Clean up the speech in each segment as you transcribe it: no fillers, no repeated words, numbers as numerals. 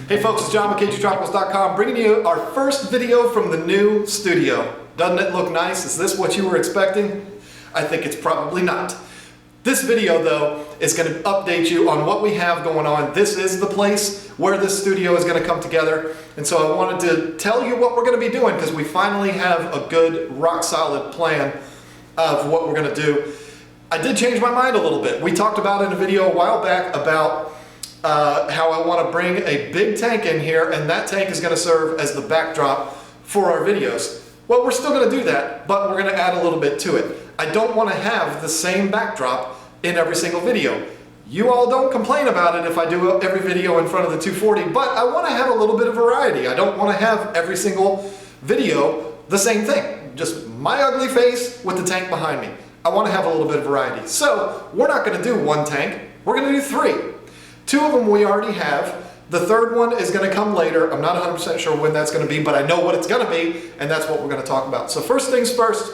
Hey folks, it's John with KGTropicals.com bringing you our first video from the new studio. Doesn't it look nice? Is this what you were expecting? I think it's probably not. This video though is going to update you on what we have going on. This is the place where this studio is going to come together, and so I wanted to tell you what we're going to be doing because we finally have a good rock solid plan of what we're going to do. I did change my mind a little bit. We talked about in a video a while back about how I want to bring a big tank in here, and that tank is going to serve as the backdrop for our videos. Well, we're still going to do that, but we're going to add a little bit to it. I don't want to have the same backdrop in every single video. You all don't complain about it if I do every video in front of the 240, but I want to have a little bit of variety. I don't want to have every single video the same thing. Just my ugly face with the tank behind me. I want to have a little bit of variety. So we're not going to do one tank, we're going to do three. Two of them we already have. The third one is going to come later. I'm not 100% sure when that's going to be, but I know what it's going to be, and that's what we're going to talk about. So first things first,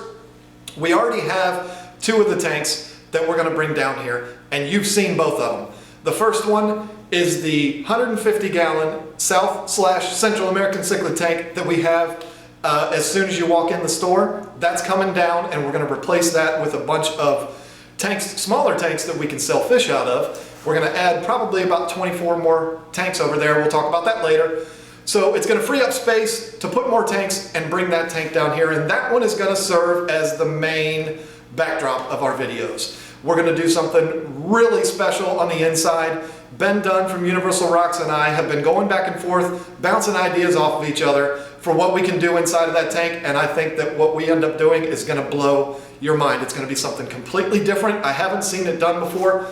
we already have two of the tanks that we're going to bring down here, and you've seen both of them. The first one is the 150-gallon South/Central American cichlid tank that we have as soon as you walk in the store. That's coming down, and we're going to replace that with a bunch of tanks, smaller tanks that we can sell fish out of. We're going to add probably about 24 more tanks over there. We'll talk about that later. So it's going to free up space to put more tanks and bring that tank down here, and that one is going to serve as the main backdrop of our videos. We're going to do something really special on the inside. Ben Dunn from Universal Rocks and I have been going back and forth, bouncing ideas off of each other for what we can do inside of that tank, and I think that what we end up doing is going to blow your mind. It's going to be something completely different. I haven't seen it done before.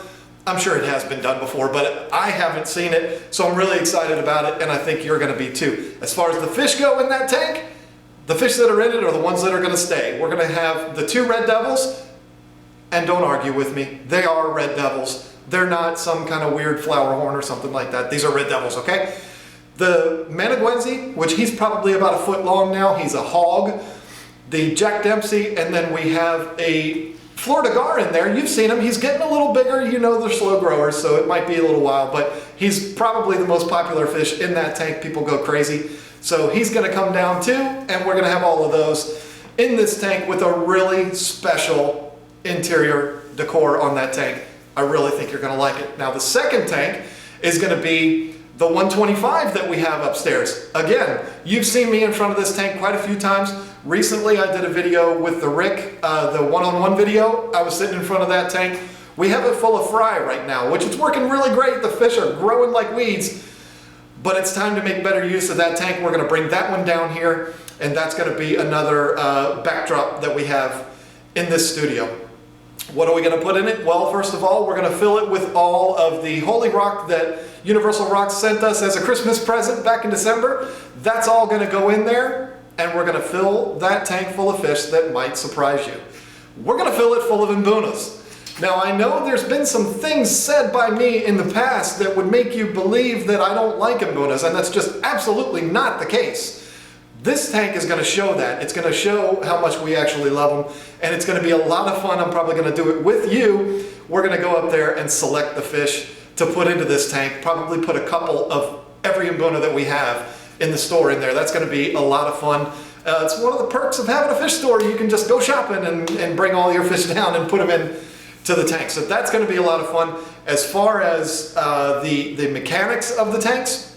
I'm sure it has been done before, but I haven't seen it, so I'm really excited about it, and I think you're going to be too. As far as the fish go in that tank, the fish that are in it are the ones that are going to stay. We're going to have the two red devils, and don't argue with me, they are red devils. They're not some kind of weird flower horn or something like that. These are red devils, okay? The Managwenzi, which he's probably about a foot long now, he's a hog. The Jack Dempsey, and then we have a Florida gar in there. You've seen him. He's getting a little bigger. You know they're slow growers, so it might be a little while, but he's probably the most popular fish in that tank. People go crazy. So he's going to come down too, and we're going to have all of those in this tank with a really special interior decor on that tank. I really think you're going to like it. Now the second tank is going to be the 125 that we have upstairs. Again, you've seen me in front of this tank quite a few times. Recently I did a video with the Rick, the one-on-one video. I was sitting in front of that tank. We have it full of fry right now, which is working really great. The fish are growing like weeds, but it's time to make better use of that tank. We're going to bring that one down here, and that's going to be another backdrop that we have in this studio. What are we going to put in it? Well, first of all, we're going to fill it with all of the holy rock that Universal Rocks sent us as a Christmas present back in December. That's all going to go in there, and we're going to fill that tank full of fish that might surprise you. We're going to fill it full of imbunas. Now, I know there's been some things said by me in the past that would make you believe that I don't like imbunas, and that's just absolutely not the case. This tank is going to show that. It's going to show how much we actually love them, and it's going to be a lot of fun. I'm probably going to do it with you. We're going to go up there and select the fish to put into this tank, probably put a couple of every imbuna that we have in the store in there. That's going to be a lot of fun. It's one of the perks of having a fish store. You can just go shopping and bring all your fish down and put them in to the tank. So that's going to be a lot of fun. As far as the mechanics of the tanks,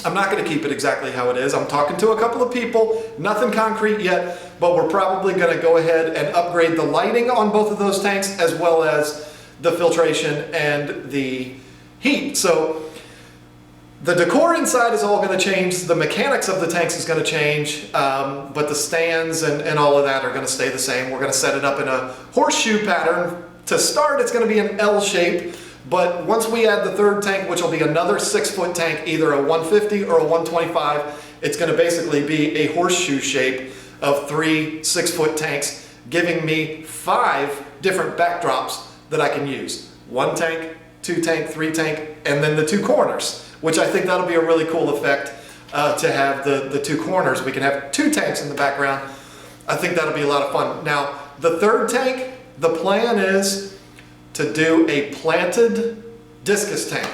I'm not going to keep it exactly how it is. I'm talking to a couple of people, nothing concrete yet, but we're probably going to go ahead and upgrade the lighting on both of those tanks as well as the filtration and the heat. So the decor inside is all going to change. The mechanics of the tanks is going to change, but the stands and all of that are going to stay the same. We're going to set it up in a horseshoe pattern. To start, it's going to be an L shape. But once we add the third tank, which will be another 6-foot tank, either a 150 or a 125, it's going to basically be a horseshoe shape of 3 6-foot tanks, giving me 5 different backdrops that I can use. 1 tank, 2 tank, 3 tank, and then the 2 corners, which I think that'll be a really cool effect to have the 2 corners. We can have 2 tanks in the background. I think that'll be a lot of fun. Now, the third tank, the plan is to do a planted discus tank.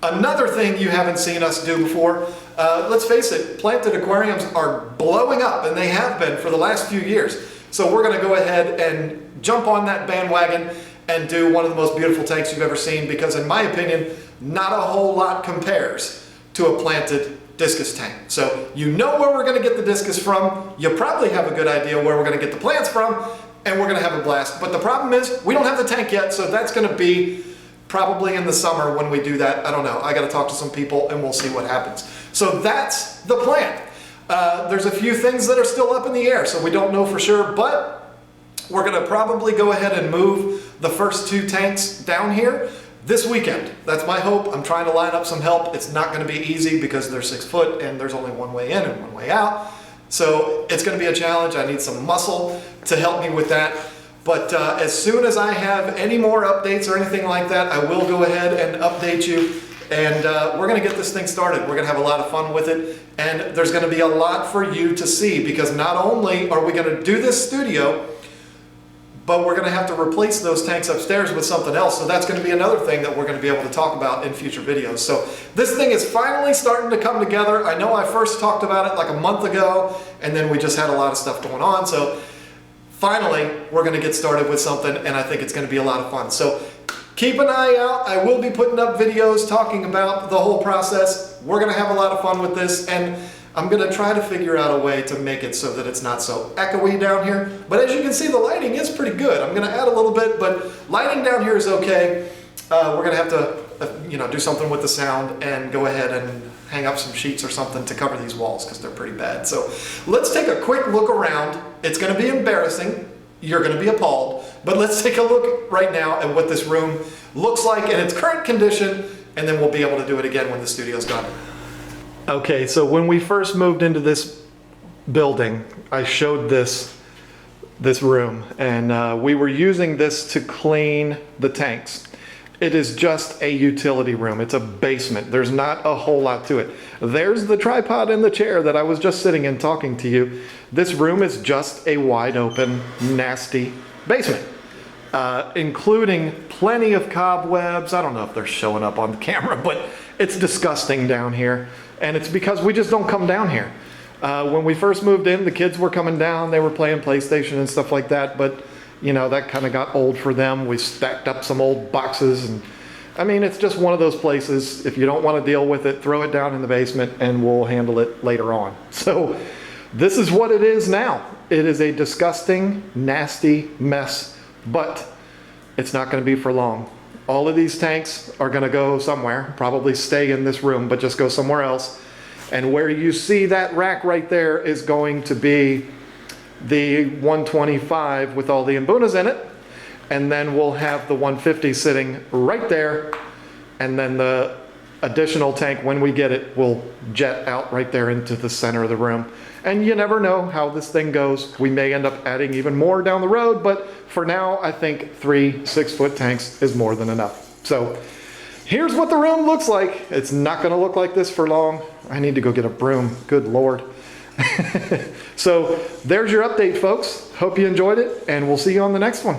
Another thing you haven't seen us do before, let's face it, planted aquariums are blowing up, and they have been for the last few years. So we're going to go ahead and jump on that bandwagon and do one of the most beautiful tanks you've ever seen, because in my opinion, not a whole lot compares to a planted discus tank. So you know where we're going to get the discus from, you probably have a good idea where we're going to get the plants from, and we're going to have a blast. But the problem is, we don't have the tank yet, so that's going to be probably in the summer when we do that. I don't know. I got to talk to some people and we'll see what happens. So that's the plan. There's a few things that are still up in the air, so we don't know for sure, but we're going to probably go ahead and move the first 2 tanks down here this weekend. That's my hope. I'm trying to line up some help. It's not going to be easy because they're 6 foot and there's only one way in and one way out. So it's going to be a challenge. I need some muscle to help me with that. But as soon as I have any more updates or anything like that, I will go ahead and update you. And we're going to get this thing started. We're going to have a lot of fun with it. And there's going to be a lot for you to see, because not only are we going to do this studio, but we're going to have to replace those tanks upstairs with something else. So that's going to be another thing that we're going to be able to talk about in future videos. So this thing is finally starting to come together. I know I first talked about it like a month ago, and then we just had a lot of stuff going on. So finally, we're going to get started with something, and I think it's going to be a lot of fun. So keep an eye out. I will be putting up videos talking about the whole process. We're going to have a lot of fun with this, and I'm going to try to figure out a way to make it so that it's not so echoey down here. But as you can see, the lighting is pretty good. I'm going to add a little bit, but lighting down here is okay. We're going to have to do something with the sound and go ahead and hang up some sheets or something to cover these walls, because they're pretty bad. So let's take a quick look around. It's going to be embarrassing. You're going to be appalled. But let's take a look right now at what this room looks like in its current condition, and then we'll be able to do it again when the studio's done. Okay, so when we first moved into this building, I showed this room, and we were using this to clean the tanks. It is just a utility room. It's a basement. There's not a whole lot to it. There's the tripod and the chair that I was just sitting in talking to you. This room is just a wide open, nasty basement, including plenty of cobwebs. I don't know if they're showing up on the camera, but it's disgusting down here. And it's because we just don't come down here. When we first moved in, the kids were coming down. They were playing PlayStation and stuff like that, but you know, that kind of got old for them. We stacked up some old boxes, and I mean, it's just one of those places. If you don't want to deal with it, throw it down in the basement and we'll handle it later on. So this is what it is now. It is a disgusting, nasty mess, but it's not going to be for long. All of these tanks are going to go somewhere, probably stay in this room, but just go somewhere else. And where you see that rack right there is going to be the 125 with all the Mbunas in it, and then we'll have the 150 sitting right there, and then the additional tank, when we get it, will jet out right there into the center of the room. And you never know how this thing goes. We may end up adding even more down the road, but for now I think 3 6-foot tanks is more than enough. So here's what the room looks like. It's not going to look like this for long. I need to go get a broom. Good Lord. So there's your update, folks. Hope you enjoyed it, and we'll see you on the next one.